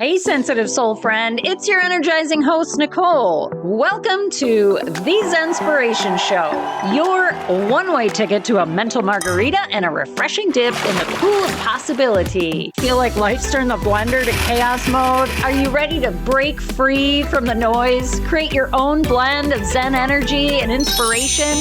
Hey, sensitive soul friend, it's your energizing host, Nicole. Welcome to the Zenspiration Show, your one-way ticket to a mental margarita and a refreshing dip in the pool of possibility. Feel like life's turned the blender to chaos mode? Are you ready to break free from the noise? Create your own blend of Zen energy and inspiration?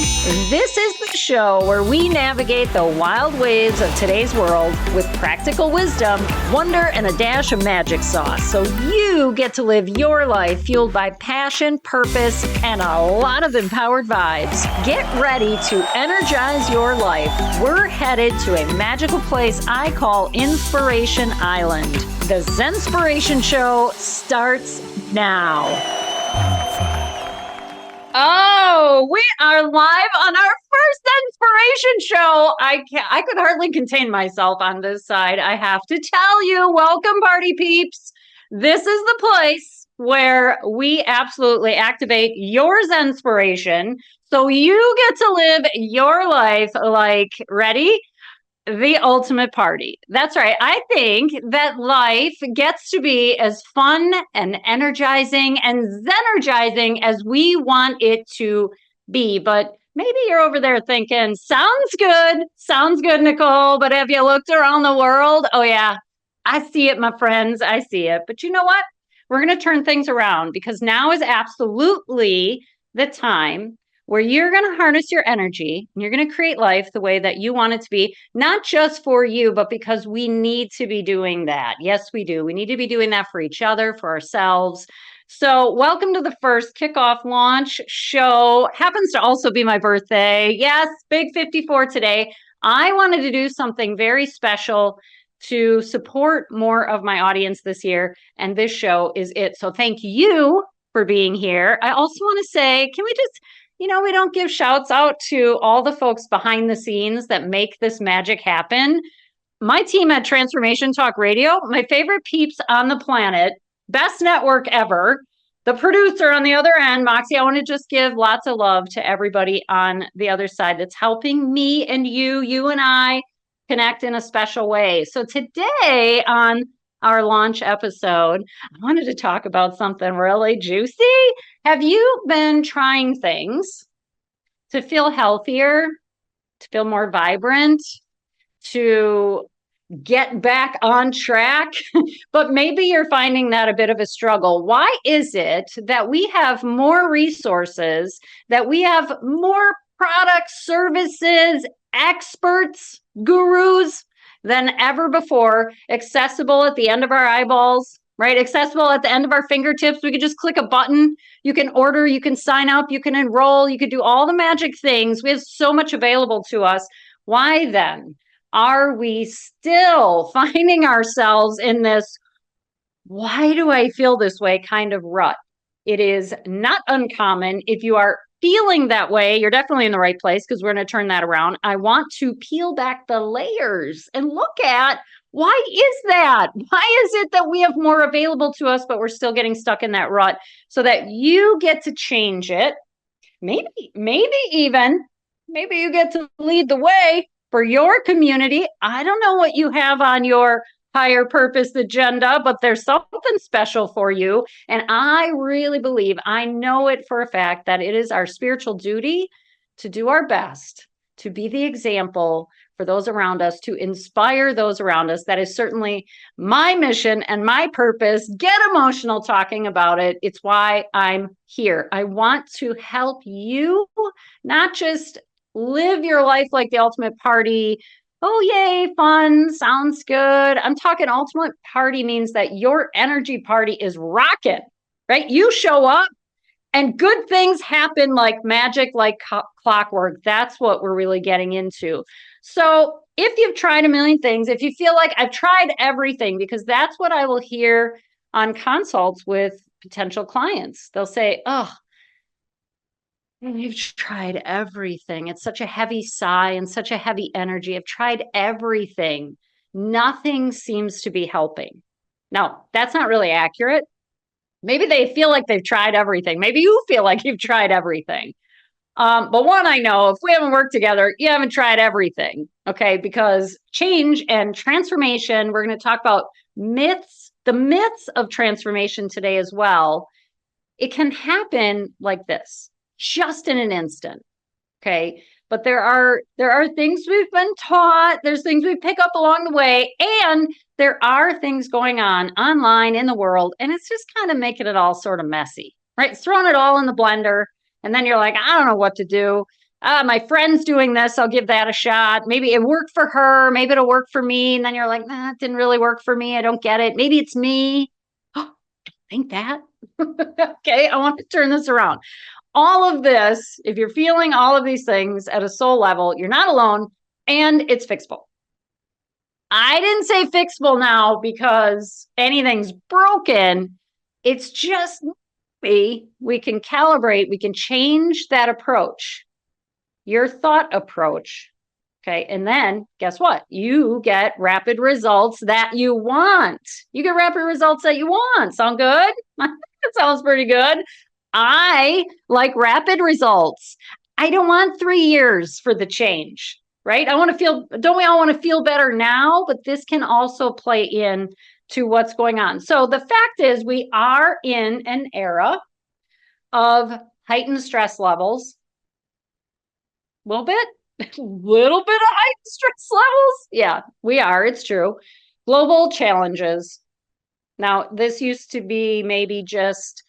This is the show where we navigate the wild waves of today's world with practical wisdom, wonder, and a dash of magic sauce. So you get to live your life fueled by passion, purpose, and a lot of empowered vibes. Get ready to energize your life. We're headed to a magical place I call Inspiration Island. The Zenspiration Show starts now. Oh, we are live on our first Zenspiration Show. I could hardly contain myself on this side. I have to tell you, welcome party peeps. This is the place where we absolutely activate your Zenspiration so you get to live your life like, ready? The ultimate party. That's right. I think that life gets to be as fun and energizing and zenergizing as we want it to be. But maybe you're over there thinking, sounds good, Nicole, but have you looked around the world? Oh yeah, I see it, my friends. I see it. But you know what? We're going to turn things around because now is absolutely the time where you're going to harness your energy and you're going to create life the way that you want it to be, not just for you, but because we need to be doing that. Yes, we do. We need to be doing that for each other, for ourselves. So welcome to the first kickoff launch show. Happens to also be my birthday. Yes, big 54 today. I wanted to do something very special to support more of my audience this year, and this show is it. So thank you for being here. I also want to say, can we just... we don't give shouts out to all the folks behind the scenes that make this magic happen. My team at Transformation Talk Radio, my favorite peeps on the planet, best network ever. The producer on the other end, Moxie, I want to just give lots of love to everybody on the other side that's helping me and you and I connect in a special way. So today on our launch episode, I wanted to talk about something really juicy. Have you been trying things to feel healthier, to feel more vibrant, to get back on track? But maybe you're finding that a bit of a struggle. Why is it that we have more resources, that we have more products, services, experts, gurus than ever before, accessible at the end of our eyeballs, right? Accessible at the end of our fingertips. We could just click a button. You can order, you can sign up, you can enroll, you could do all the magic things. We have so much available to us. Why then are we still finding ourselves in this, why do I feel this way kind of rut? It is not uncommon. If you are feeling that way, you're definitely in the right place because we're going to turn that around. I want to peel back the layers and look at, why is that? Why is it that we have more available to us, but we're still getting stuck in that rut, so that you get to change it? Maybe you get to lead the way for your community. I don't know what you have on your higher purpose agenda, but there's something special for you. And I really believe, I know it for a fact, that it is our spiritual duty to do our best, to be the example for those around us, to inspire those around us. That is certainly my mission and my purpose. Get emotional talking about it. It's why I'm here. I want to help you not just live your life like the ultimate party. Oh, yay, fun, sounds good. I'm talking ultimate party means that your energy party is rocking, right? You show up and good things happen like magic, like clockwork. That's what we're really getting into. So if you've tried a million things, if you feel like I've tried everything, because that's what I will hear on consults with potential clients. They'll say, oh, you've tried everything. It's such a heavy sigh and such a heavy energy. I've tried everything. Nothing seems to be helping. Now, that's not really accurate. Maybe they feel like they've tried everything. Maybe you feel like you've tried everything. But one, I know, if we haven't worked together, you haven't tried everything. Okay, because change and transformation, we're going to talk about myths, The myths of transformation today as well, it can happen like this, just in an instant. Okay. But there are things we've been taught, there's things we pick up along the way, and there are things going on online in the world, and it's just kind of making it all sort of messy, right? It's throwing it all in the blender, and then you're like, I don't know what to do. My friend's doing this, I'll give that a shot. Maybe it worked for her, maybe it'll work for me. And then you're like, nah, it didn't really work for me. I don't get it. Maybe it's me. Oh, think that. Okay, I want to turn this around. All of this, if you're feeling all of these things at a soul level, you're not alone, and it's fixable. I didn't say fixable now because anything's broken. It's just we can calibrate, we can change that approach, your thought approach. Okay. And then guess what? You get rapid results that you want. You get rapid results that you want. Sound good? That sounds pretty good. I like rapid results. I don't want 3 years for the change, right? I want to feel, don't we all want to feel better now? But this can also play in to what's going on. So the fact is, we are in an era of heightened stress levels. A little bit of heightened stress levels. Yeah, we are. It's true. Global challenges. Now, this used to be maybe just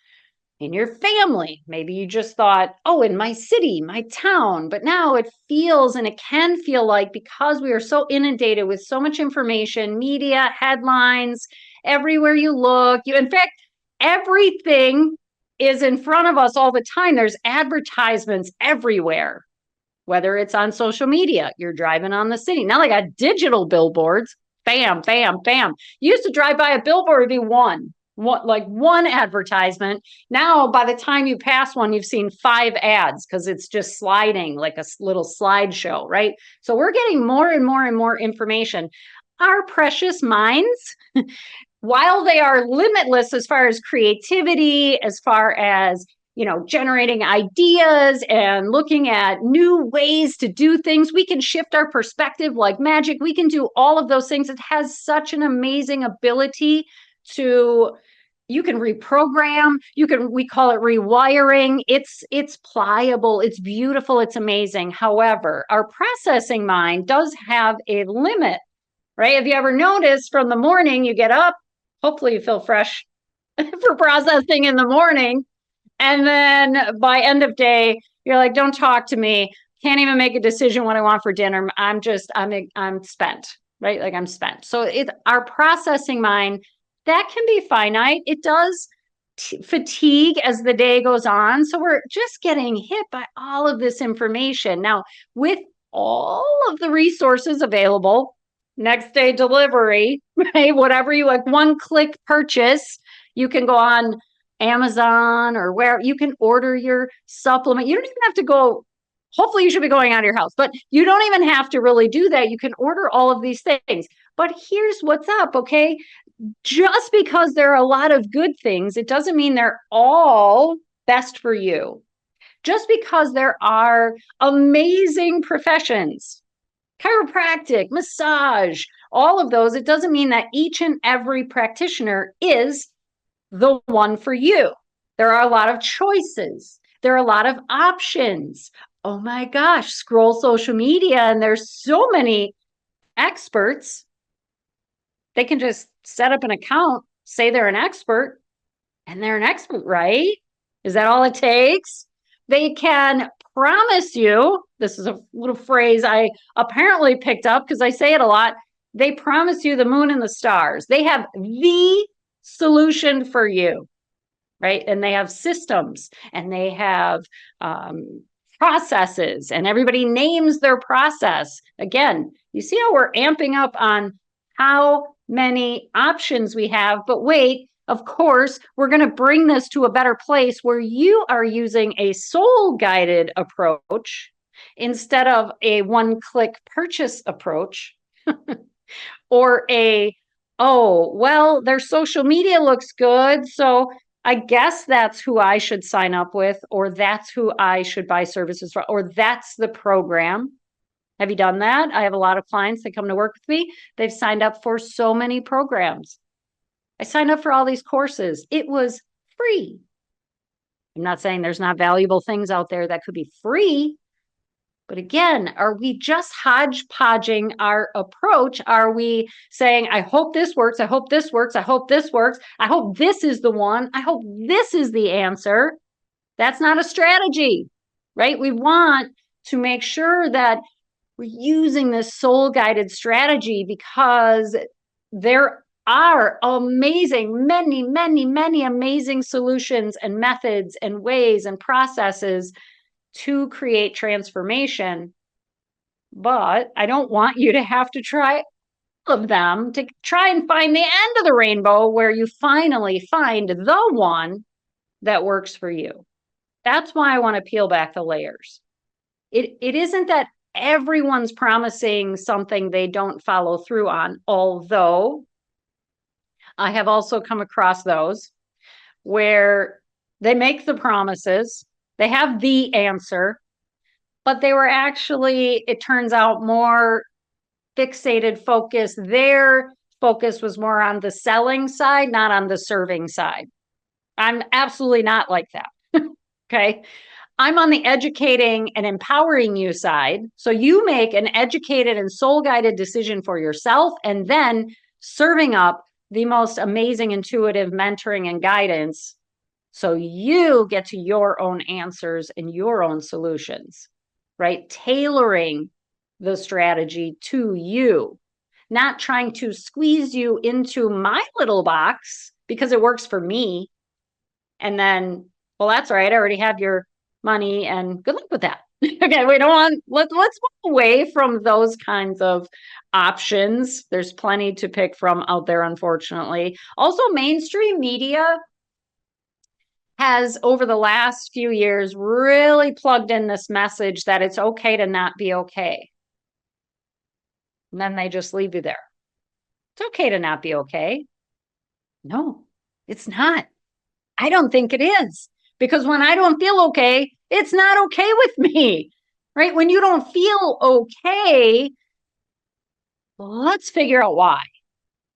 in your family. Maybe you just thought, oh, in my city, my town. But now it feels, and it can feel like, because we are so inundated with so much information, media, headlines, everywhere you look. In fact, everything is in front of us all the time. There's advertisements everywhere, whether it's on social media, you're driving on the city. Now they got digital billboards. Bam, bam, bam. You used to drive by a billboard, it'd be one advertisement. Now, by the time you pass one, you've seen 5 ads because it's just sliding like a little slideshow, right? So we're getting more and more and more information. Our precious minds, while they are limitless as far as creativity, as far as generating ideas and looking at new ways to do things, we can shift our perspective like magic. We can do all of those things. It has such an amazing ability to, you can reprogram, we call it rewiring. It's pliable, it's beautiful, it's amazing. However, our processing mind does have a limit, right? Have you ever noticed from the morning you get up, hopefully you feel fresh for processing in the morning. And then by end of day, you're like, don't talk to me. Can't even make a decision what I want for dinner. I'm spent, right? Like I'm spent. So our processing mind, that can be finite. It does fatigue as the day goes on. So we're just getting hit by all of this information. Now, with all of the resources available, next day delivery, right? Whatever you like, one-click purchase, you can go on Amazon or where you can order your supplement. You don't even have to go. Hopefully you should be going out of your house, but you don't even have to really do that. You can order all of these things. But here's what's up, okay? Just because there are a lot of good things, it doesn't mean they're all best for you. Just because there are amazing professions, chiropractic, massage, all of those, it doesn't mean that each and every practitioner is the one for you. There are a lot of choices. There are a lot of options. Oh my gosh, scroll social media and there's so many experts. They can just set up an account, say they're an expert, and they're an expert, right? Is that all it takes? They can promise you, this is a little phrase I apparently picked up because I say it a lot. They promise you the moon and the stars. They have the solution for you, right? And they have systems and they have processes, and everybody names their process. Again, you see how we're amping up on how many options we have, but wait, of course, we're going to bring this to a better place where you are using a soul-guided approach instead of a one-click purchase approach or oh, well, their social media looks good, so I guess that's who I should sign up with, or that's who I should buy services from, or that's the program. Have you done that? I have a lot of clients that come to work with me. They've signed up for so many programs. I signed up for all these courses. It was free. I'm not saying there's not valuable things out there that could be free. But again, are we just hodgepodging our approach? Are we saying, I hope this works. I hope this works. I hope this works. I hope this is the one. I hope this is the answer. That's not a strategy, right? We want to make sure that we're using this soul guided strategy because there are many amazing solutions and methods and ways and processes to create transformation. But I don't want you to have to try all of them to try and find the end of the rainbow where you finally find the one that works for you. That's why I want to peel back the layers. It isn't that everyone's promising something they don't follow through on, although I have also come across those where they make the promises, they have the answer, but they were actually, it turns out, more fixated focus. Their focus was more on the selling side, not on the serving side. I'm absolutely not like that. Okay. I'm on the educating and empowering you side. So you make an educated and soul guided decision for yourself, and then serving up the most amazing intuitive mentoring and guidance so you get to your own answers and your own solutions, right? Tailoring the strategy to you, not trying to squeeze you into my little box because it works for me. And then, well, that's right. I already have your money and good luck with that. Okay, we don't want, let's move away from those kinds of options. There's plenty to pick from out there, unfortunately. Also, mainstream media has, over the last few years, really plugged in this message that it's okay to not be okay. And then they just leave you there. It's okay to not be okay. No, it's not. I don't think it is. Because when I don't feel okay, it's not okay with me, right? When you don't feel okay, let's figure out why.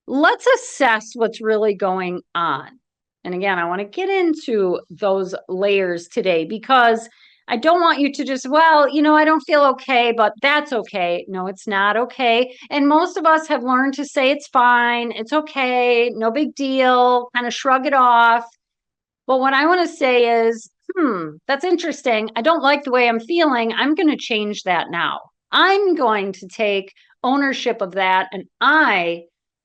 Let's assess what's really going on. And again, I want to get into those layers today because I don't want you to just, well, I don't feel okay, but that's okay. No, it's not okay. And most of us have learned to say it's fine, it's okay, no big deal, kind of shrug it off. But what I want to say is, that's interesting. I don't like the way I'm feeling. I'm going to change that now. I'm going to take ownership of that, and I'm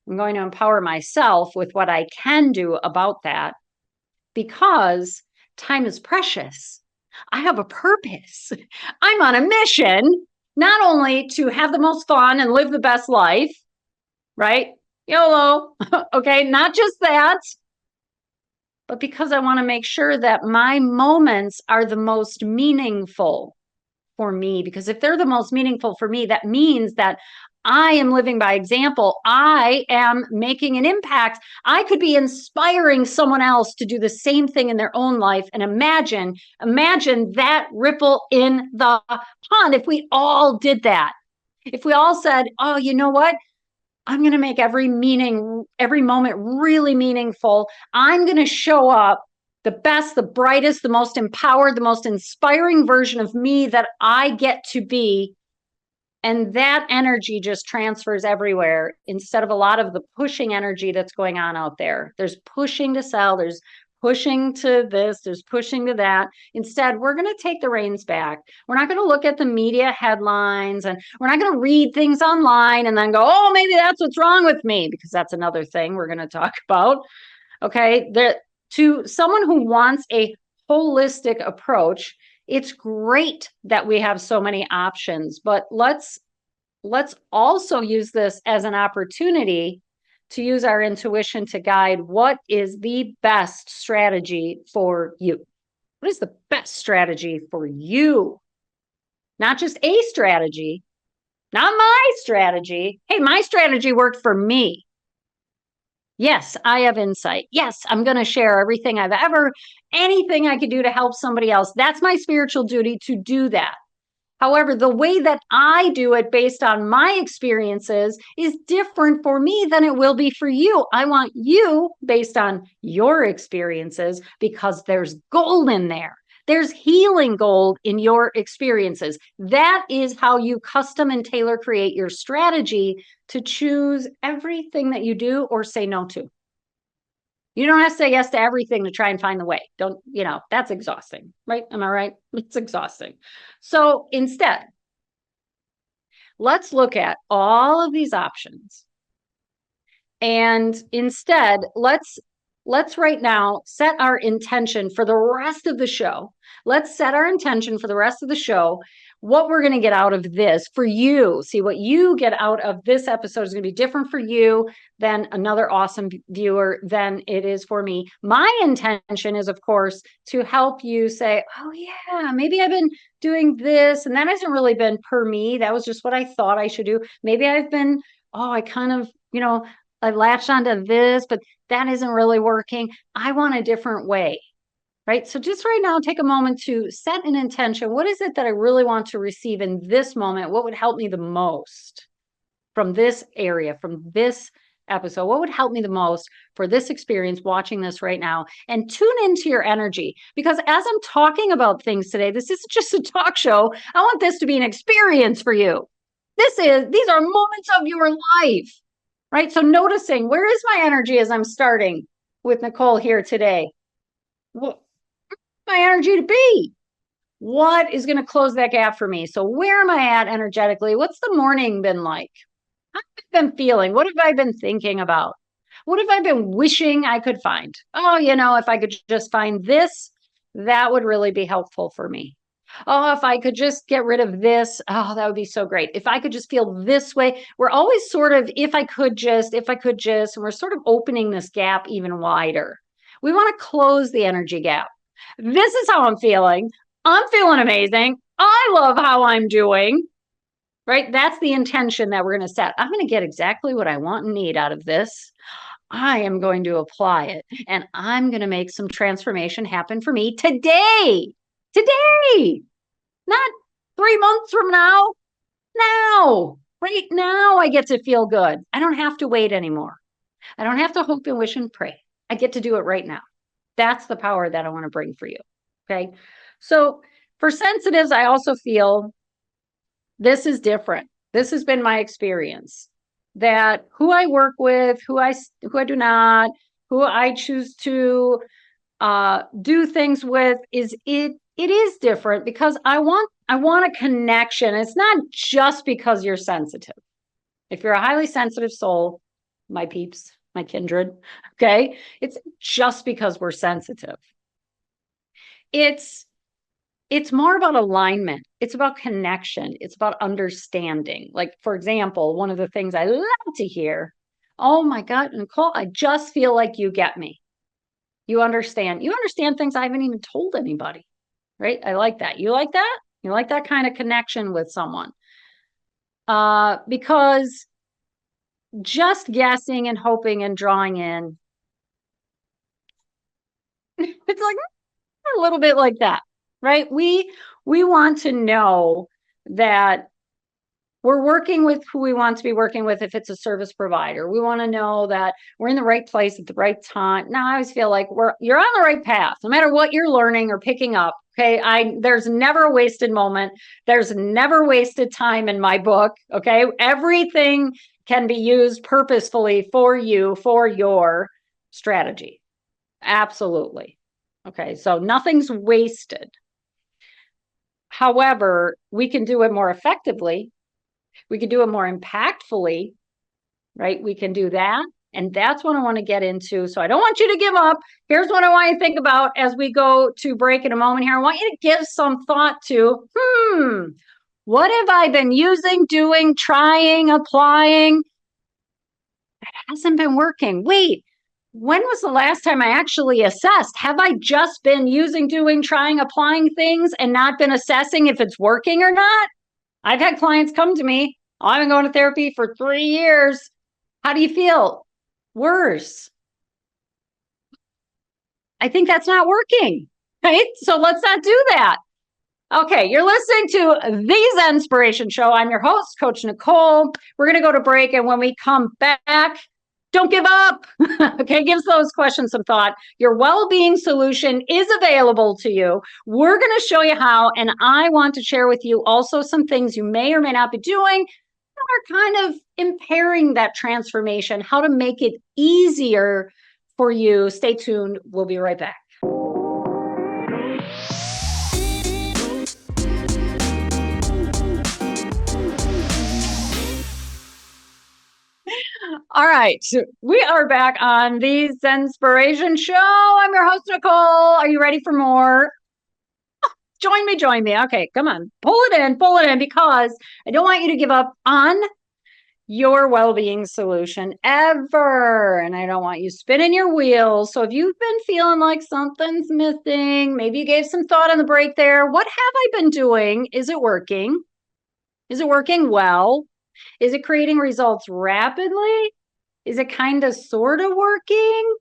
going to empower myself with what I can do about that because time is precious. I have a purpose. I'm on a mission, not only to have the most fun and live the best life, right? YOLO. Okay, not just that, but because I want to make sure that my moments are the most meaningful for me. Because if they're the most meaningful for me, that means that I am living by example. I am making an impact. I could be inspiring someone else to do the same thing in their own life. And imagine that ripple in the pond. If we all did that, if we all said, oh, you know what? I'm going to make every moment really meaningful. I'm going to show up the best, the brightest, the most empowered, the most inspiring version of me that I get to be. And that energy just transfers everywhere instead of a lot of the pushing energy that's going on out there. There's pushing to sell, there's pushing to this, there's pushing to that. Instead, we're going to take the reins back. We're not going to look at the media headlines, and we're not going to read things online and then go, oh, maybe that's what's wrong with me, because that's another thing we're going to talk about. Okay, to someone who wants a holistic approach, it's great that we have so many options, but let's also use this as an opportunity to use our intuition to guide what is the best strategy for you. What is the best strategy for you? Not just a strategy, not my strategy. Hey, my strategy worked for me. Yes, I have insight. Yes, I'm going to share everything anything I could do to help somebody else. That's my spiritual duty to do that. However, the way that I do it based on my experiences is different for me than it will be for you. I want you based on your experiences because there's gold in there. There's healing gold in your experiences. That is how you custom and tailor create your strategy to choose everything that you do or say no to. You don't have to say yes to everything to try and find the way. Don't, that's exhausting, right? Am I right? It's exhausting. So instead, let's look at all of these options. And instead, let's right now set our intention for the rest of the show. Let's set our intention for the rest of the show, what we're going to get out of this for you. See, what you get out of this episode is going to be different for you than another awesome viewer than it is for me. My intention is, of course, to help you say, oh yeah, maybe I've been doing this and that hasn't really been per me. That was just what I thought I should do. Maybe I've been, I kind of, I latched onto this, but that isn't really working. I want a different way, right? So just right now, take a moment to set an intention. What is it that I really want to receive in this moment? What would help me the most from this area, from this episode? What would help me the most for this experience watching this right now? And tune into your energy, because as I'm talking about things today, this isn't just a talk show. I want this to be an experience for you. These are moments of your life. Right? So noticing, where is my energy as I'm starting with Nicole here today? What my energy to be? What is going to close that gap for me? So where am I at energetically? What's the morning been like? How have I been feeling? What have I been thinking about? What have I been wishing I could find? Oh, if I could just find this, that would really be helpful for me. Oh, if I could just get rid of this, oh, that would be so great. If I could just feel this way, we're always sort of, if I could just, and we're sort of opening this gap even wider. We want to close the energy gap. This is how I'm feeling. I'm feeling amazing. I love how I'm doing, right? That's the intention that we're going to set. I'm going to get exactly what I want and need out of this. I am going to apply it and I'm going to make some transformation happen for me today. Today, not 3 months from now. Now, right now, I get to feel good. I don't have to wait anymore. I don't have to hope and wish and pray. I get to do it right now. That's the power that I want to bring for you. Okay. So for sensitives, I also feel this is different. This has been my experience, that who I work with, who I do not, who I choose to do things with it is different because I want a connection. It's not just because you're sensitive. If you're a highly sensitive soul, my peeps, my kindred, okay, it's just because we're sensitive. It's more about alignment. It's about connection. It's about understanding. Like, for example, one of the things I love to hear, oh my God, Nicole, I just feel like you get me. You understand things I haven't even told anybody, right? I like that. You like that? You like that kind of connection with someone. Because just guessing and hoping and drawing in, it's like a little bit like that, right? We want to know that we're working with who we want to be working with. If it's a service provider, we want to know that we're in the right place at the right time. Now, I always feel like you're on the right path, no matter what you're learning or picking up. Okay. There's never a wasted moment. There's never wasted time in my book. Okay. Everything can be used purposefully for you, for your strategy. Absolutely. Okay. So nothing's wasted. However, we can do it more effectively. We can do it more impactfully, right? We can do that. And that's what I want to get into. So I don't want you to give up. Here's what I want you to think about as we go to break in a moment here. I want you to give some thought to, what have I been using, doing, trying, applying? It hasn't been working. Wait, when was the last time I actually assessed? Have I just been using, doing, trying, applying things and not been assessing if it's working or not? I've had clients come to me, I've been going to therapy for 3 years. How do you feel? Worse. I think that's not working, right? So let's not do that. Okay, you're listening to the Zenspiration Show. I'm your host, Coach Nicole. We're going to go to break, and when we come back, don't give up. Okay, give those questions some thought. Your well-being solution is available to you. We're going to show you how, and I want to share with you also some things you may or may not be doing that are kind of impairing that transformation, how to make it easier for you. Stay tuned. We'll be right back. All right, so we are back on the Zenspiration Show. I'm your host, Nicole. Are you ready for more? Join me. Okay, come on. Pull it in, because I don't want you to give up on your well-being solution ever. And I don't want you spinning your wheels. So if you've been feeling like something's missing, maybe you gave some thought on the break there. What have I been doing? Is it working? Is it working well? Is it creating results rapidly? Is it kind of sort of working?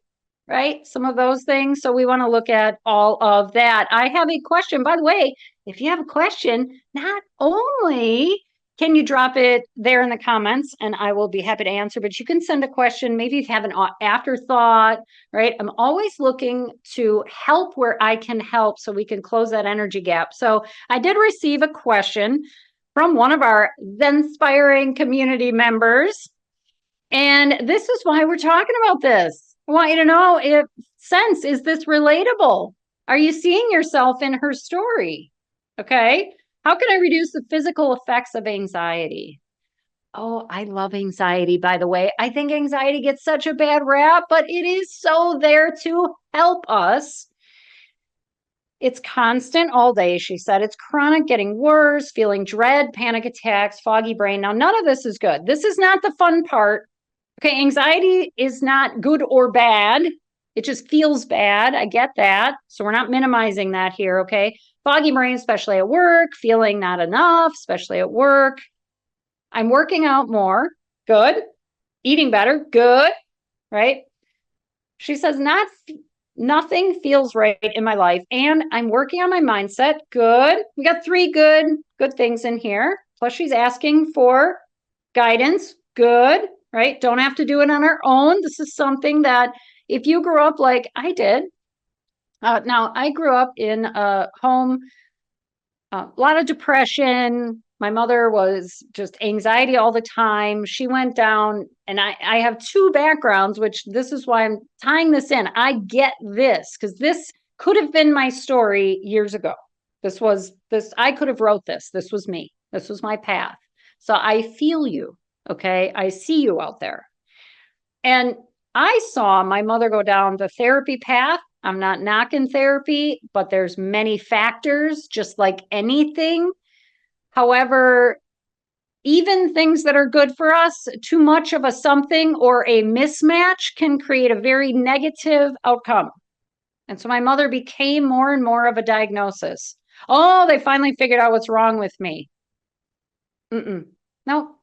Right? Some of those things. So we want to look at all of that. I have a question. By the way, if you have a question, not only can you drop it there in the comments and I will be happy to answer, but you can send a question. Maybe you have an afterthought, right? I'm always looking to help where I can help so we can close that energy gap. So I did receive a question from one of our Zenspiring community members. And this is why we're talking about this. I want you to know if is this relatable? Are you seeing yourself in her story? Okay. How can I reduce the physical effects of anxiety? Oh, I love anxiety, by the way. I think anxiety gets such a bad rap, but it is so there to help us. It's constant all day, she said. It's chronic, getting worse, feeling dread, panic attacks, foggy brain. Now, none of this is good. This is not the fun part. Okay, anxiety is not good or bad. It just feels bad. I get that. So we're not minimizing that here, okay? Foggy brain, especially at work, feeling not enough, especially at work. I'm working out more. Good. Eating better. Good. Right? She says, nothing feels right in my life. And I'm working on my mindset. Good. We got three good things in here. Plus she's asking for guidance. Good. Right? Don't have to do it on our own. This is something that if you grew up like I did, now I grew up in a home, a lot of depression. My mother was just anxiety all the time. She went down, and I have two backgrounds, which this is why I'm tying this in. I get this because this could have been my story years ago. I could have wrote this. This was me. This was my path. So I feel you. Okay. I see you out there. And I saw my mother go down the therapy path. I'm not knocking therapy, but there's many factors, just like anything. However, even things that are good for us, too much of a something or a mismatch can create a very negative outcome. And so my mother became more and more of a diagnosis. Oh, they finally figured out what's wrong with me. No,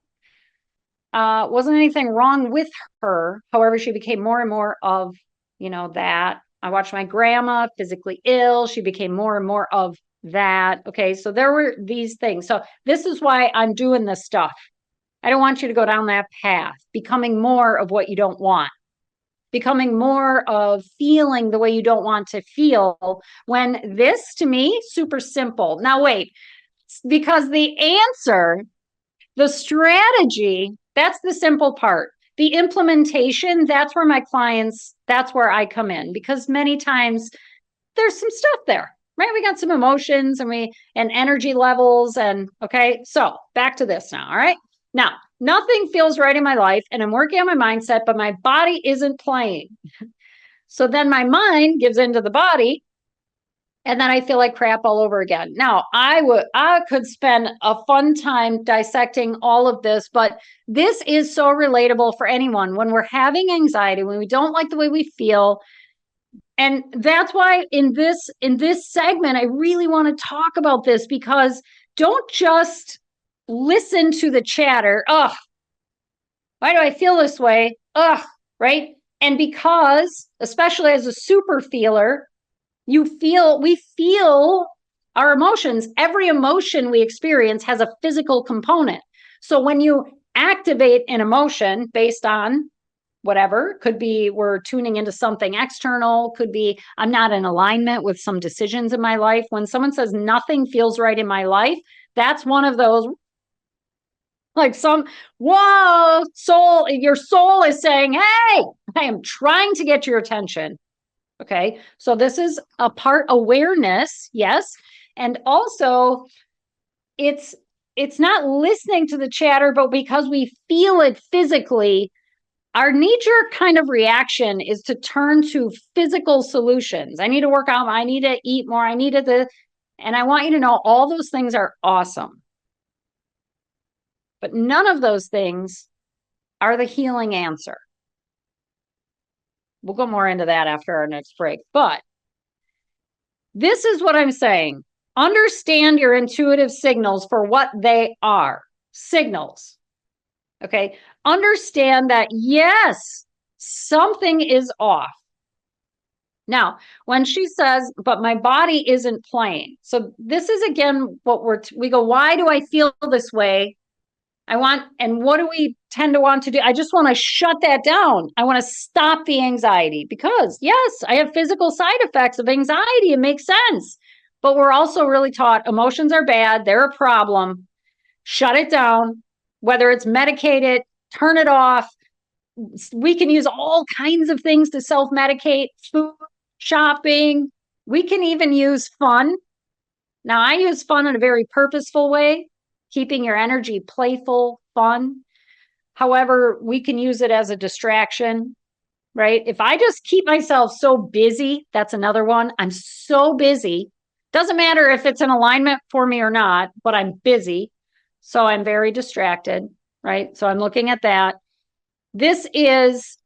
wasn't anything wrong with her. However, she became more and more of, that. I watched my grandma physically ill. She became more and more of that. Okay. So there were these things. So this is why I'm doing this stuff. I don't want you to go down that path, becoming more of what you don't want, becoming more of feeling the way you don't want to feel, when this, to me, super simple. Now, wait, because the answer, the strategy, that's the simple part. The implementation, that's where that's where I come in, because many times there's some stuff there, right? We got some emotions and energy levels. And okay, so back to this now. All right. Now, nothing feels right in my life and I'm working on my mindset, but my body isn't playing. So then my mind gives into the body. And then I feel like crap all over again. Now, I could spend a fun time dissecting all of this, but this is so relatable for anyone when we're having anxiety, when we don't like the way we feel. And that's why in this segment, I really want to talk about this, because don't just listen to the chatter. Ugh, why do I feel this way? Ugh, right? And because, especially as a super feeler, we feel Our emotions, every emotion we experience has a physical component. So when you activate an emotion based on whatever, could be we're tuning into something external, could be I'm not in alignment with some decisions in my life. When someone says nothing feels right in my life, that's one of those, like whoa, soul, your soul is saying, hey, I am trying to get your attention. Okay. So this is a part awareness. Yes. And also it's not listening to the chatter, but because we feel it physically, our knee-jerk kind of reaction is to turn to physical solutions. I need to work out. I need to eat more. I needed the, and I want you to know all those things are awesome. But none of those things are the healing answer. We'll go more into that after our next break. But this is what I'm saying. Understand your intuitive signals for what they are. Signals. Okay. Understand that, yes, something is off. Now, when she says, but my body isn't playing. So this is, again, what we go, why do I feel this way? And what do we tend to want to do? I just want to shut that down. I want to stop the anxiety because, yes, I have physical side effects of anxiety. It makes sense. But we're also really taught emotions are bad. They're a problem. Shut it down. Whether it's medicated, turn it off. We can use all kinds of things to self-medicate, food, shopping. We can even use fun. Now, I use fun in a very purposeful way, keeping your energy playful, fun. However, we can use it as a distraction, right? If I just keep myself so busy, that's another one. I'm so busy. Doesn't matter if it's in alignment for me or not, but I'm busy. So I'm very distracted, right? So I'm looking at that. This is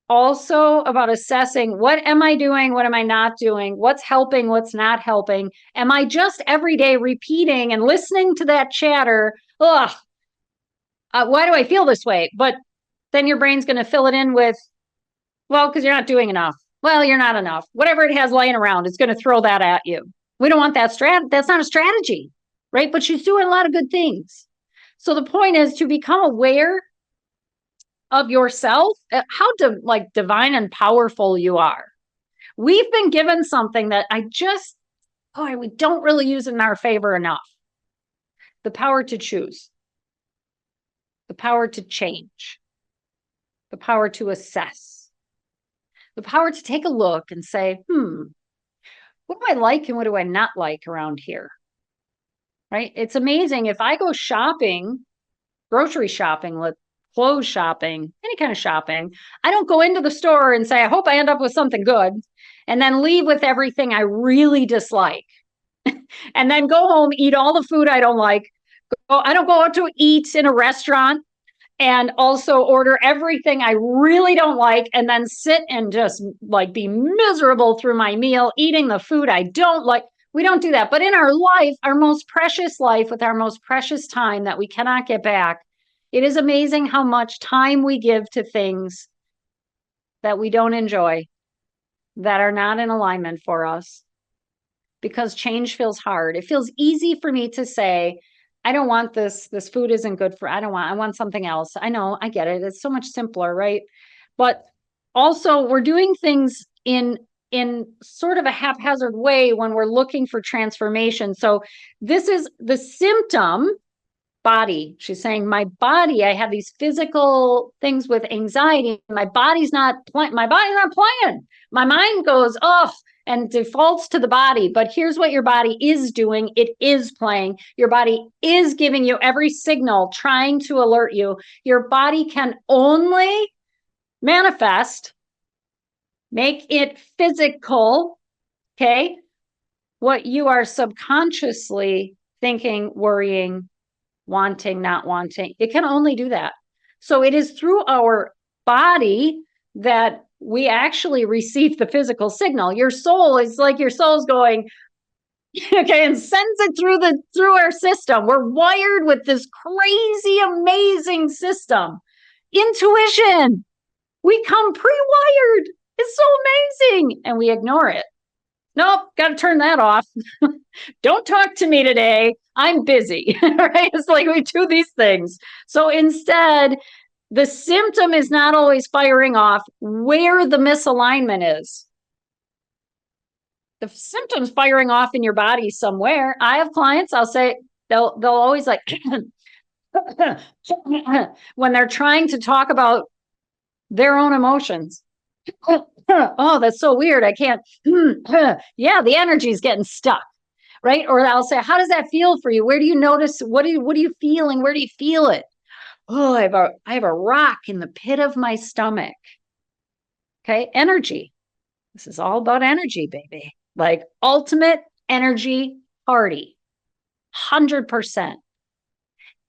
also about assessing what am I doing? What am I not doing? What's helping? What's not helping? Am I just every day repeating and listening to that chatter? Ugh, why do I feel this way? But then your brain's going to fill it in with, well, because you're not doing enough. Well, you're not enough. Whatever it has laying around, it's going to throw that at you. We don't want that that's not a strategy, right? But she's doing a lot of good things. So the point is to become aware of yourself, how divine and powerful you are. We've been given something that we don't really use in our favor enough. The power to choose, the power to change, the power to assess, the power to take a look and say, what do I like and what do I not like around here? Right? It's amazing. If I go shopping, grocery shopping, clothes shopping, any kind of shopping, I don't go into the store and say, I hope I end up with something good, and then leave with everything I really dislike. And then go home, eat all the food I don't like. I don't go out to eat in a restaurant and also order everything I really don't like and then sit and just be miserable through my meal, eating the food I don't like. We don't do that. But in our life, our most precious life with our most precious time that we cannot get back, it is amazing how much time we give to things that we don't enjoy, that are not in alignment for us, because change feels hard. It feels easy for me to say, I don't want this. This food isn't good I want something else. I know, I get it. It's so much simpler, right? But also we're doing things in sort of a haphazard way when we're looking for transformation. So this is the symptom. Body. She's saying, my body, I have these physical things with anxiety. My body's not playing. My mind goes off and defaults to the body. But here's what your body is doing. It is playing. Your body is giving you every signal, trying to alert you. Your body can only manifest, make it physical, okay? What you are subconsciously thinking, worrying, wanting, not wanting. It can only do that. So it is through our body that we actually receive the physical signal. Your soul is your soul's going, okay, and sends it through our system. We're wired with this crazy, amazing system. Intuition. We come pre-wired. It's so amazing. And we ignore it. Nope, got to turn that off. Don't talk to me today. I'm busy. Right? It's like we do these things. So instead, the symptom is not always firing off where the misalignment is. The symptom's firing off in your body somewhere. I have clients, I'll say, they'll always like when they're trying to talk about their own emotions. Oh, that's so weird. I can't. Yeah, the energy is getting stuck, right? Or I'll say, how does that feel for you? Where do you notice? What are you feeling? Where do you feel it? Oh, I have a rock in the pit of my stomach. Okay, energy. This is all about energy, baby. Like ultimate energy party. 100%.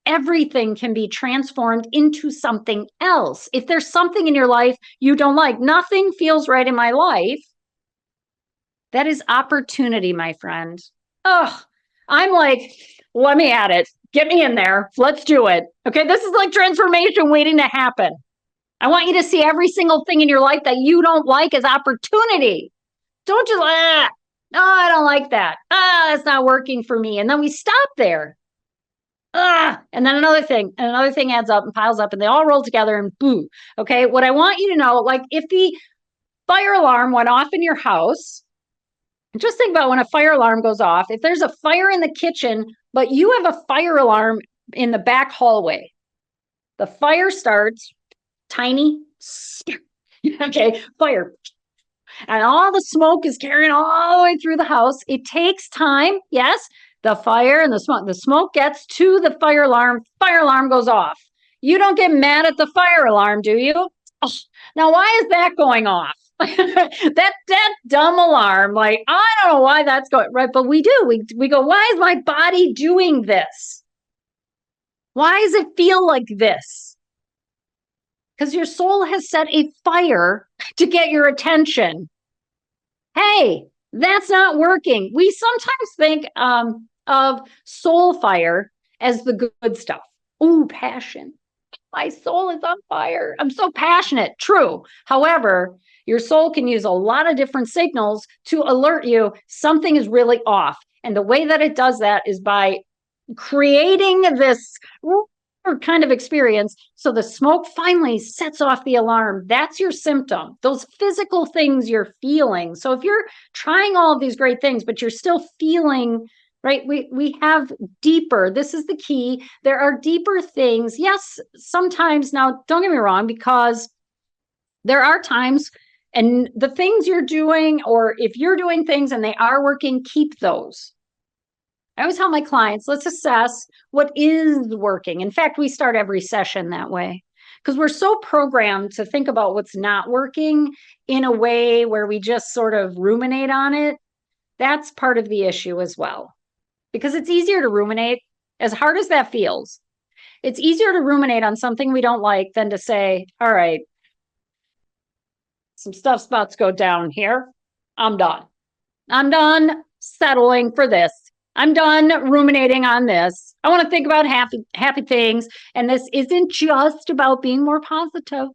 Everything can be transformed into something else. If there's something in your life you don't like, nothing feels right in my life. That is opportunity, my friend. Oh, I'm like, let me at it. Get me in there. Let's do it. Okay, this is like transformation waiting to happen. I want you to see every single thing in your life that you don't like as opportunity. Don't just, oh, I don't like that. That's not working for me. And then we stop there. And then another thing adds up and piles up and they all roll together and boo. Okay. What I want you to know, like if the fire alarm went off in your house, just think about when a fire alarm goes off. If there's a fire in the kitchen, but you have a fire alarm in the back hallway, the fire starts tiny. Okay. Fire. And all the smoke is carrying all the way through the house. It takes time. Yes. The fire and the smoke gets to the fire alarm goes off. You don't get mad at the fire alarm, do you? Oh, now, why is that going off? that dumb alarm, like, I don't know why that's going, right? But we do, we go, why is my body doing this? Why does it feel like this? Because your soul has set a fire to get your attention. Hey, that's not working. We sometimes think of soul fire as the good stuff. Ooh, passion. My soul is on fire. I'm so passionate. True. However, your soul can use a lot of different signals to alert you something is really off. And the way that it does that is by creating this kind of experience. So the smoke finally sets off the alarm. That's your symptom, those physical things you're feeling. So if you're trying all of these great things, but you're still feeling, right? We have deeper, this is the key. There are deeper things. Yes, sometimes, now don't get me wrong, because there are times and the things you're doing, or if you're doing things and they are working, keep those. I always tell my clients, let's assess what is working. In fact, we start every session that way because we're so programmed to think about what's not working in a way where we just sort of ruminate on it. That's part of the issue as well, because it's easier to ruminate, as hard as that feels. It's easier to ruminate on something we don't like than to say, all right, some stuff's about to go down here. I'm done. I'm done settling for this. I'm done ruminating on this. I want to think about happy things. And this isn't just about being more positive.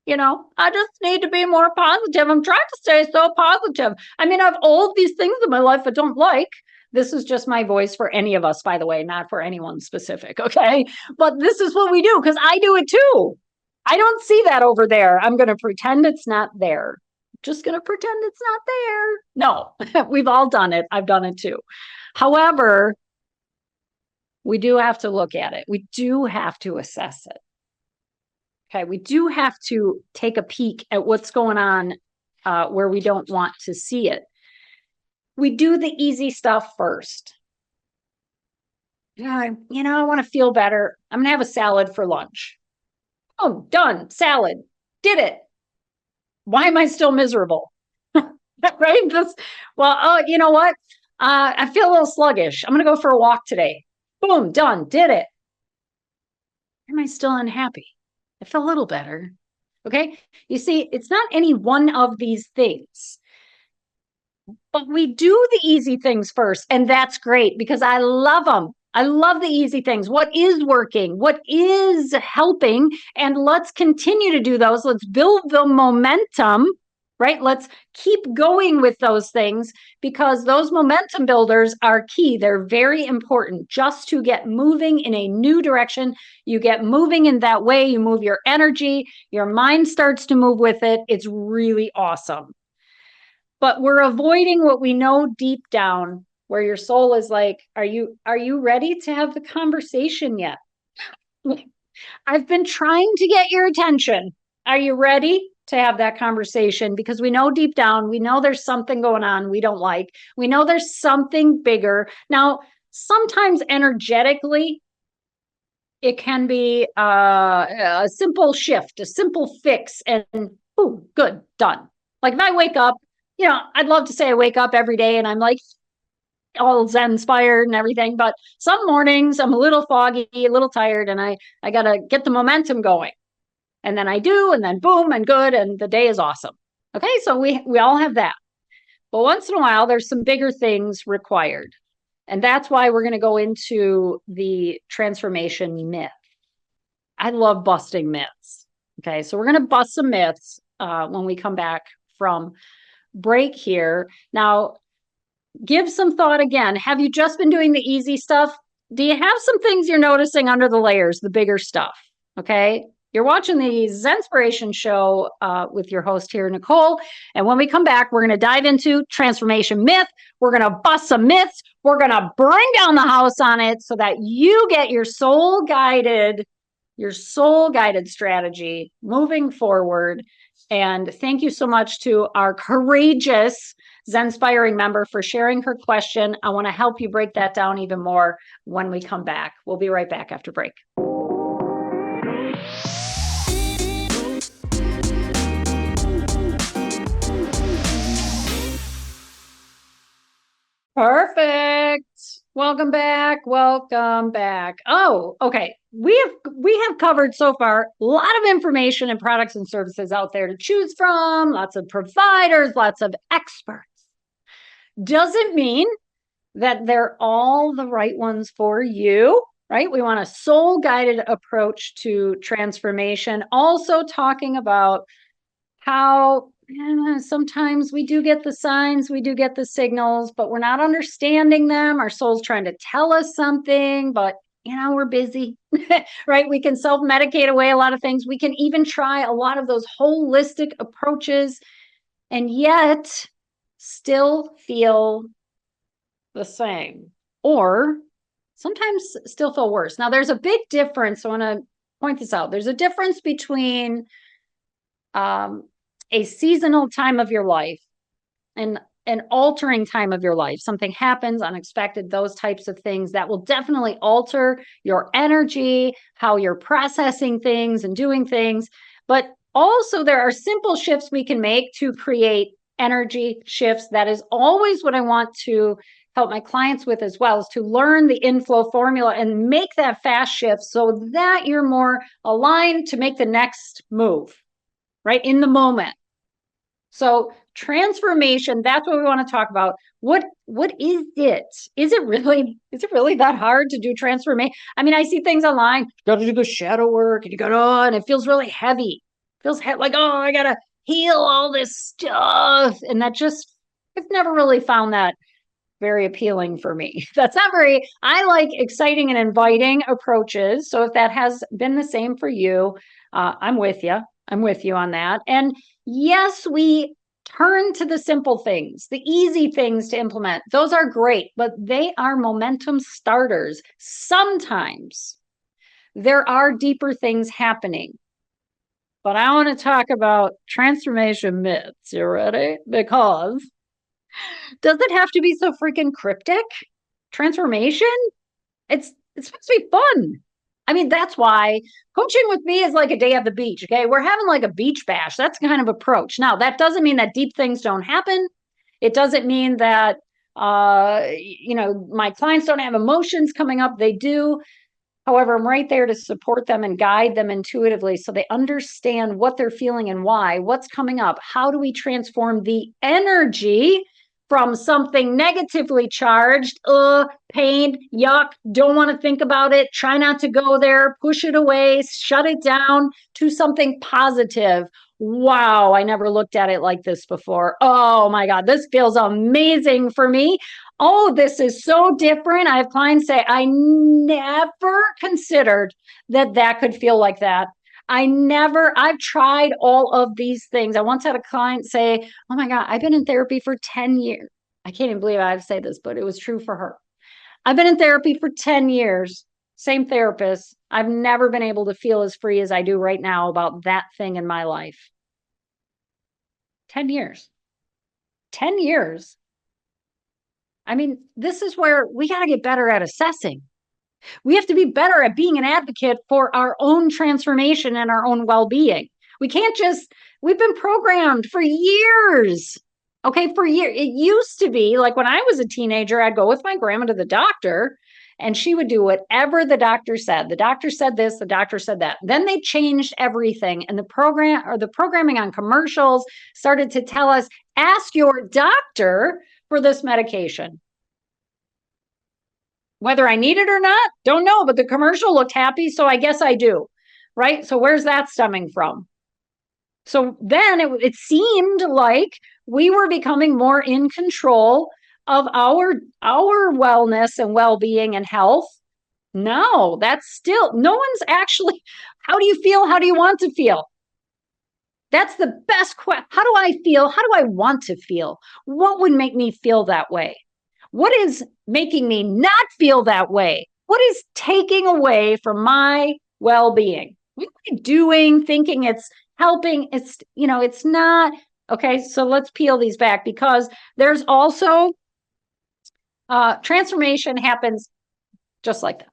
You know, I just need to be more positive. I'm trying to stay so positive. I mean, I have all of these things in my life I don't like. This is just my voice for any of us, by the way, not for anyone specific. Okay. But this is what we do because I do it too. I don't see that over there. I'm going to pretend it's not there. Just going to pretend it's not there. No, we've all done it. I've done it too. However, we do have to look at it. We do have to assess it. Okay, we do have to take a peek at what's going on where we don't want to see it. We do the easy stuff first. Yeah, I want to feel better. I'm going to have a salad for lunch. Oh, done. Salad. Did it. Why am I still miserable? Right? You know what? I feel a little sluggish. I'm going to go for a walk today. Boom, done. Did it. Am I still unhappy? I feel a little better. Okay. You see, it's not any one of these things, but we do the easy things first. And that's great because I love them. I love the easy things. What is working? What is helping? And let's continue to do those. Let's build the momentum right? Let's keep going with those things because those momentum builders are key. They're very important just to get moving in a new direction. You get moving in that way, you move your energy, your mind starts to move with it. It's really awesome. But we're avoiding what we know deep down, where your soul is like, are you ready to have the conversation yet? I've been trying to get your attention. Are you ready to have that conversation? Because we know deep down, we know there's something going on we don't like. We know there's something bigger. Now, sometimes energetically, it can be a simple shift, a simple fix, and ooh, good, done. Like if I wake up, I'd love to say I wake up every day and I'm like, all Zen inspired and everything. But some mornings I'm a little foggy, a little tired, and I got to get the momentum going. And then I do, and then boom, and good, and the day is awesome. Okay, so we all have that. But once in a while, there's some bigger things required. And that's why we're going to go into the transformation myth. I love busting myths. Okay, so we're going to bust some myths when we come back from break here. Now, give some thought again. Have you just been doing the easy stuff? Do you have some things you're noticing under the layers, the bigger stuff? Okay. You're watching the Zenspiration Show with your host here, Nicole. And when we come back, we're going to dive into transformation myth. We're going to bust some myths. We're going to bring down the house on it so that you get your soul guided strategy moving forward. And thank you so much to our courageous Zenspiring member for sharing her question. I want to help you break that down even more when we come back. We'll be right back after break. Perfect. Welcome back. Welcome back. Oh, okay. We have covered so far a lot of information and products and services out there to choose from, lots of providers, lots of experts. Doesn't mean that they're all the right ones for you, right? We want a soul-guided approach to transformation. Also talking about how sometimes we do get the signs, we do get the signals, but we're not understanding them. Our soul's trying to tell us something, but we're busy, right? We can self-medicate away a lot of things. We can even try a lot of those holistic approaches and yet still feel the same, or sometimes still feel worse. Now, there's a big difference. I want to point this out. There's a difference between a seasonal time of your life and an altering time of your life. Something happens, unexpected, those types of things that will definitely alter your energy, how you're processing things and doing things. But also there are simple shifts we can make to create energy shifts. That is always what I want to help my clients with as well, is to learn the inflow formula and make that fast shift so that you're more aligned to make the next move, right? In the moment. So transformation, that's what we want to talk about. What is it? Is it really that hard to do transformation? I mean, I see things online, you got to do the shadow work and you got to, and it feels really heavy. It feels like, oh, I got to heal all this stuff. And I've never really found that very appealing for me. I like exciting and inviting approaches. So if that has been the same for you, I'm with you. I'm with you on that. And yes, we turn to the simple things, the easy things to implement. Those are great, but they are momentum starters. Sometimes there are deeper things happening. But I want to talk about transformation myths. You ready? Because does it have to be so freaking cryptic? Transformation? It's supposed to be fun. I mean, that's why coaching with me is like a day at the beach. Okay. We're having like a beach bash. That's the kind of approach. Now, that doesn't mean that deep things don't happen. It doesn't mean that, my clients don't have emotions coming up. They do. However, I'm right there to support them and guide them intuitively so they understand what they're feeling and why, what's coming up. How do we transform the energy from something negatively charged, pain, yuck, don't want to think about it, try not to go there, push it away, shut it down, to something positive, wow, I never looked at it like this before. Oh my God, this feels amazing for me. Oh, this is so different. I have clients say, I never considered that could feel like that. I've tried all of these things. I once had a client say, oh my God, I've been in therapy for 10 years. I can't even believe I have to say this, but it was true for her. I've been in therapy for 10 years, same therapist. I've never been able to feel as free as I do right now about that thing in my life. 10 years. 10 years. I mean, this is where we got to get better at assessing. We have to be better at being an advocate for our own transformation and our own well being. We can't just, we've been programmed for years. Okay, for years. It used to be like when I was a teenager, I'd go with my grandma to the doctor and she would do whatever the doctor said. The doctor said this, the doctor said that. Then they changed everything. And the programming on commercials started to tell us, ask your doctor for this medication. Whether I need it or not, don't know, but the commercial looked happy, so I guess I do, right? So where's that stemming from? So then it seemed like we were becoming more in control of our wellness and well-being and health. No, that's still, no one's actually, how do you feel? How do you want to feel? That's the best question. How do I feel? How do I want to feel? What would make me feel that way? What is making me not feel that way? What is taking away from my well-being? What am I doing, thinking it's helping? It's, it's not. Okay, so let's peel these back because there's also transformation happens just like that.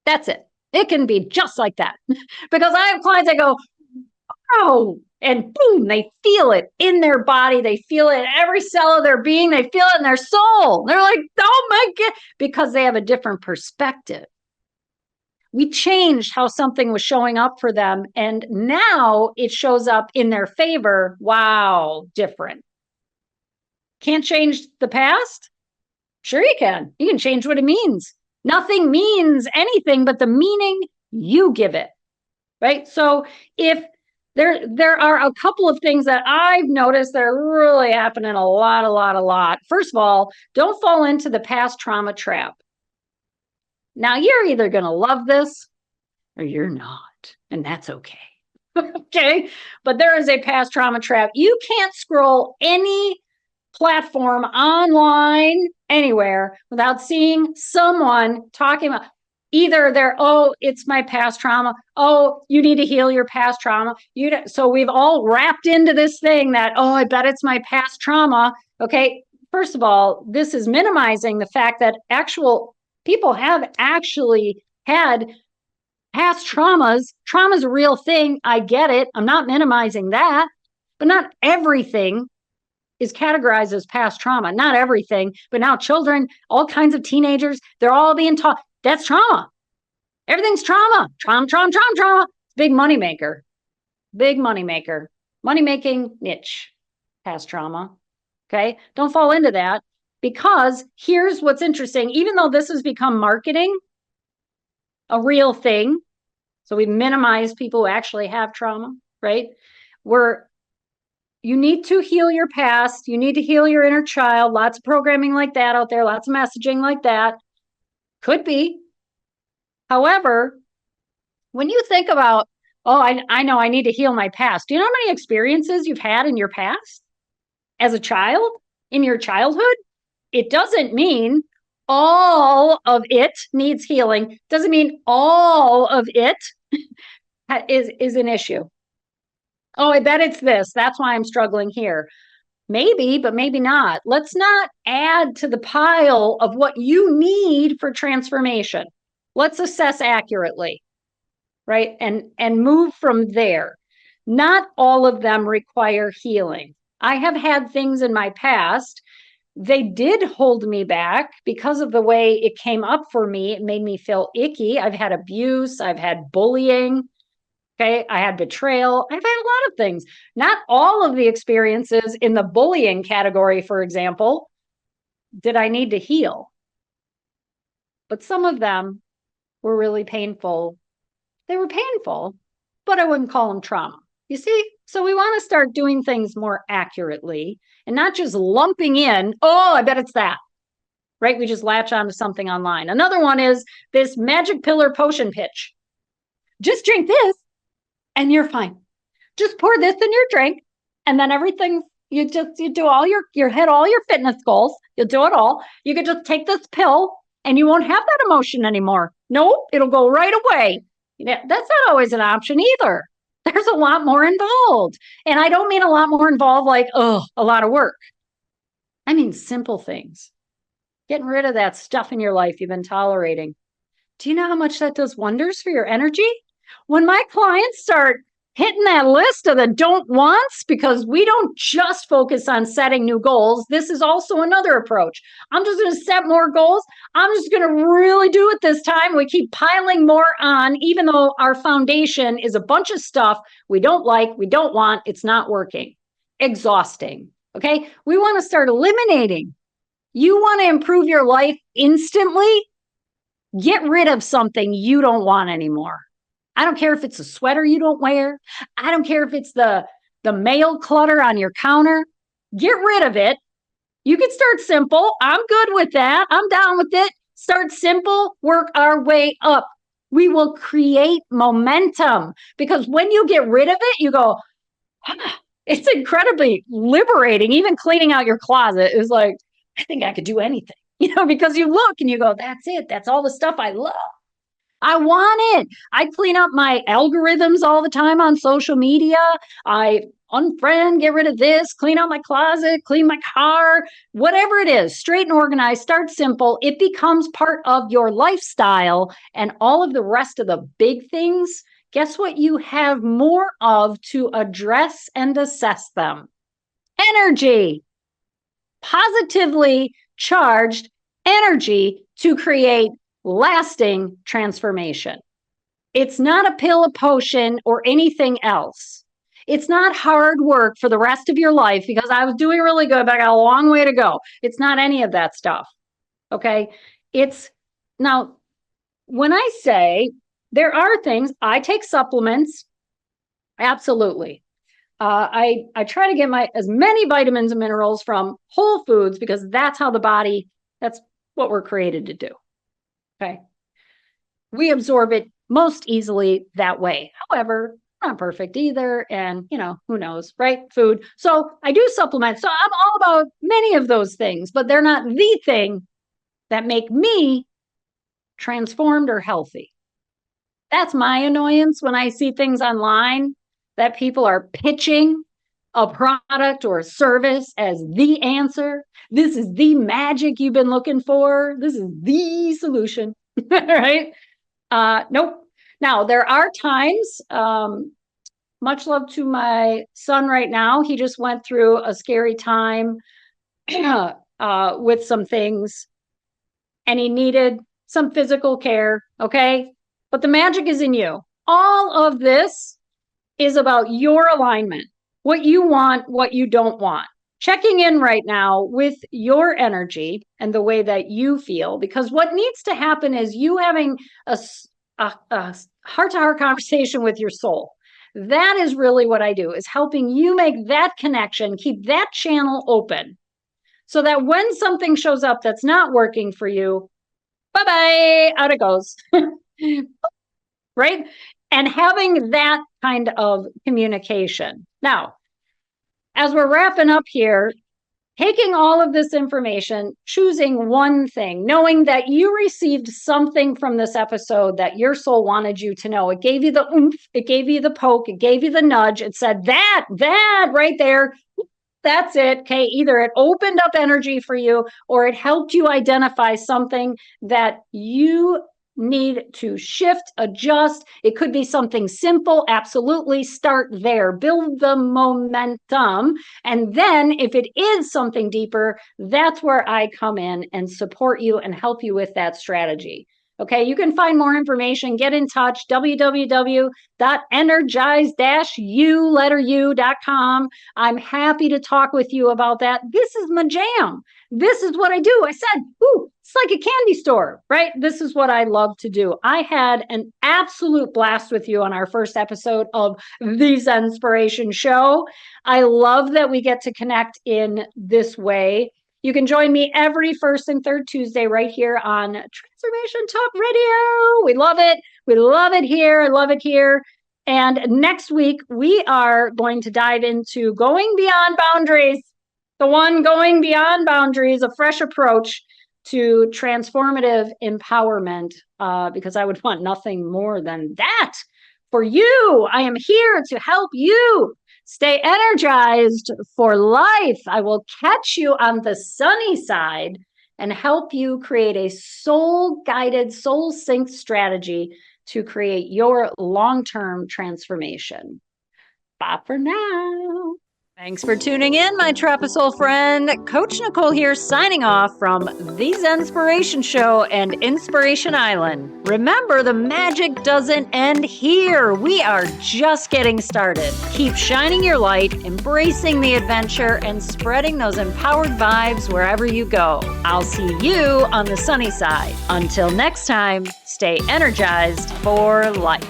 That's it. It can be just like that. Because I have clients that go, oh, and boom, they feel it in their body. They feel it in every cell of their being. They feel it in their soul. They're like, oh my God, because they have a different perspective. We changed how something was showing up for them. And now it shows up in their favor. Wow, different. Can't change the past? Sure you can. You can change what it means. Nothing means anything but the meaning you give it, right? So if there are a couple of things that I've noticed that are really happening a lot. First of all, don't fall into the past trauma trap. Now, you're either going to love this or you're not, and that's okay. Okay, but there is a past trauma trap. You can't scroll any platform online anywhere without seeing someone talking about either it's my past trauma. Oh, you need to heal your past trauma. So we've all wrapped into this thing that, oh, I bet it's my past trauma. Okay. First of all, this is minimizing the fact that actual people have actually had past traumas. Trauma's a real thing. I get it. I'm not minimizing that, but not everything is categorized as past trauma. Not everything, but now children, all kinds of teenagers, they're all being taught that's trauma. Everything's trauma. Trauma. Big moneymaker. Money making niche. Past trauma. Okay. Don't fall into that because here's what's interesting. Even though this has become marketing, a real thing. So we minimize people who actually have trauma, right? You need to heal your past. You need to heal your inner child. Lots of programming like that out there. Lots of messaging like that. Could be. However, when you think about, oh, I know I need to heal my past. Do you know how many experiences you've had in your past as a child, in your childhood? It doesn't mean all of it needs healing. Doesn't mean all of it is an issue. Oh, I bet it's this. That's why I'm struggling here. Maybe, but maybe not. Let's not add to the pile of what you need for transformation. Let's assess accurately, right? And move from there. Not all of them require healing. I have had things in my past. They did hold me back because of the way it came up for me. It made me feel icky. I've had abuse. I've had bullying. Okay, I had betrayal. I've had a lot of things. Not all of the experiences in the bullying category, for example, did I need to heal. But some of them were really painful. They were painful, but I wouldn't call them trauma. You see? So we want to start doing things more accurately and not just lumping in, oh, I bet it's that, right? We just latch onto something online. Another one is this magic pillar potion pitch. Just drink this and you're fine. Just pour this in your drink and then everything, you do all your hit all your fitness goals. You'll do it all. You could just take this pill and you won't have that emotion anymore. Nope, it'll go right away. That's not always an option either. There's a lot more involved. And I don't mean a lot more involved like, oh, a lot of work. I mean simple things. Getting rid of that stuff in your life you've been tolerating. Do you know how much that does wonders for your energy? When my clients start hitting that list of the don't wants, because we don't just focus on setting new goals. This is also another approach. I'm just going to set more goals. I'm just going to really do it this time. We keep piling more on, even though our foundation is a bunch of stuff we don't like, we don't want, it's not working. Exhausting. Okay. We want to start eliminating. You want to improve your life instantly? Get rid of something you don't want anymore. I don't care if it's a sweater you don't wear. I don't care if it's the mail clutter on your counter. Get rid of it. You can start simple. I'm good with that. I'm down with it. Start simple, work our way up. We will create momentum because when you get rid of it, you go, it's incredibly liberating. Even cleaning out your closet is like, I think I could do anything, because you look and you go, that's it. That's all the stuff I love. I want it. I clean up my algorithms all the time on social media. I unfriend, get rid of this, clean out my closet, clean my car, whatever it is, straight and organized, start simple. It becomes part of your lifestyle and all of the rest of the big things. Guess what you have more of to address and assess them? Energy. Positively charged energy to create lasting transformation. It's not a pill, a potion, or anything else. It's not hard work for the rest of your life because I was doing really good, but I got a long way to go. It's not any of that stuff. Okay. Now, when I say there are things, I take supplements. Absolutely. I try to get as many vitamins and minerals from whole foods because that's how the body, that's what we're created to do. Okay. We absorb it most easily that way. However, not perfect either. And, who knows, right? Food. So I do supplements. So I'm all about many of those things, but they're not the thing that make me transformed or healthy. That's my annoyance when I see things online that people are pitching a product or a service as the answer. This is the magic you've been looking for. This is the solution. Right? Nope. Now, there are times, much love to my son right now. He just went through a scary time with some things and he needed some physical care. Okay. But the magic is in you. All of this is about your alignment, what you want, what you don't want. Checking in right now with your energy and the way that you feel, because what needs to happen is you having a heart-to-heart conversation with your soul. That is really what I do, is helping you make that connection, keep that channel open so that when something shows up that's not working for you, bye-bye, out it goes. Right? And having that kind of communication. Now, as we're wrapping up here, taking all of this information, choosing one thing, knowing that you received something from this episode that your soul wanted you to know. It gave you the oomph, it gave you the poke, it gave you the nudge. It said that right there, that's it. Okay, either it opened up energy for you or it helped you identify something that you need to shift, adjust. It could be something simple. Absolutely. Start there. Build the momentum. And then if it is something deeper, that's where I come in and support you and help you with that strategy. Okay, you can find more information. Get in touch, www.energize-u.com. I'm happy to talk with you about that. This is my jam. This is what I do. I said, it's like a candy store, right? This is what I love to do. I had an absolute blast with you on our first episode of the Zenspiration Show. I love that we get to connect in this way. You can join me every first and third Tuesday right here on Transformation Talk Radio. We love it. We love it here. I love it here. And next week, we are going to dive into going beyond boundaries. The one going beyond boundaries, a fresh approach to transformative empowerment, because I would want nothing more than that for you. I am here to help you stay energized for life. I will catch you on the sunny side and help you create a soul-guided, soul-synced strategy to create your long-term transformation. Bye for now. Thanks for tuning in, my trapezoid friend. Coach Nicole here, signing off from the Zenspiration Show and Inspiration Island. Remember, the magic doesn't end here. We are just getting started. Keep shining your light, embracing the adventure, and spreading those empowered vibes wherever you go. I'll see you on the sunny side. Until next time, stay energized for life.